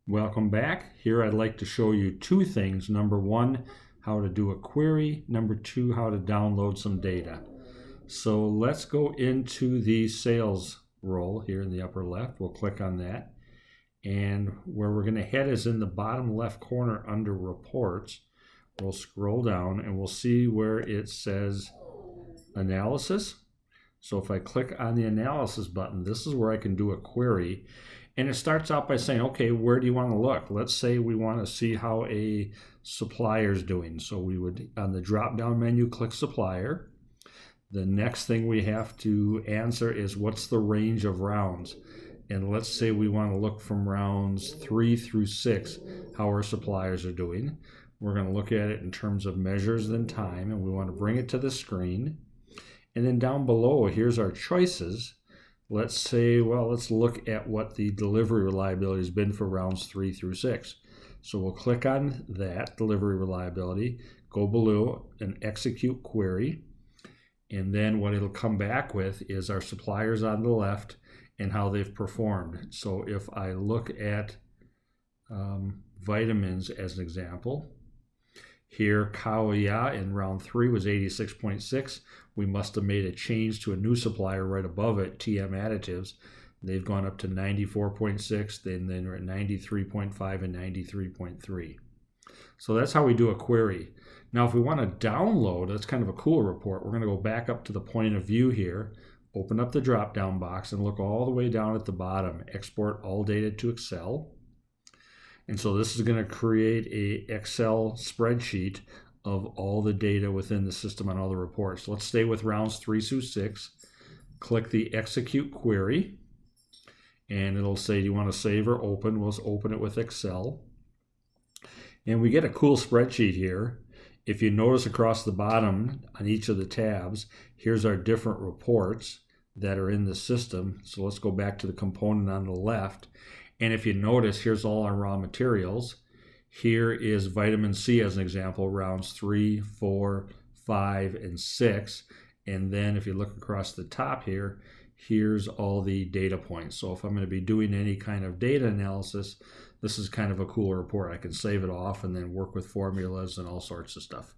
Welcome back. Here I'd like to show you two things. Number one, how to do a query. Number two, how to download some data. So let's go into the sales role here in the upper left. We'll click on that. And where we're going to head is in the bottom left corner under reports. We'll scroll down and we'll see where it says analysis. So if I click on the analysis button, this is where I can do a query. And it starts out by saying, okay, where do you want to look? Let's say we want to see how a supplier is doing. So we would, on the drop-down menu, click supplier. The next thing we have to answer is what's the range of rounds? And let's say we want to look from rounds 3 through 6, how our suppliers are doing. We're going to look at it in terms of measures and time, and we want to bring it to the screen. And then down below, here's our choices. Let's say, well, let's look at what the delivery reliability has been for rounds 3 through 6. So we'll click on that, delivery reliability, go below and execute query. And then what it'll come back with is our suppliers on the left and how they've performed. So if I look at vitamins as an example, here Kaoya in round 3 was 86.6. We must have made a change to a new supplier right above it, TM Additives. They've gone up to 94.6, then they're at 93.5 and 93.3. So that's how we do a query. Now if we want to download, that's kind of a cool report. We're going to go back up to the point of view here, open up the drop-down box and look all the way down at the bottom, export all data to Excel. And so this is going to create a Excel spreadsheet of all the data within the system on all the reports. Let's stay with rounds 3 through 6. Click the execute query and it'll say, do you want to save or open? We'll open it with Excel. And we get a cool spreadsheet here. If you notice across the bottom on each of the tabs, here's our different reports that are in the system. So let's go back to the component on the left. And if you notice, here's all our raw materials. Here is vitamin C as an example, rounds 3, 4, 5, and 6. And then if you look across the top here, here's all the data points. So if I'm going to be doing any kind of data analysis, this is kind of a cool report. I can save it off and then work with formulas and all sorts of stuff.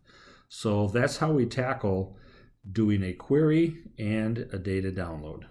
So that's how we tackle doing a query and a data download.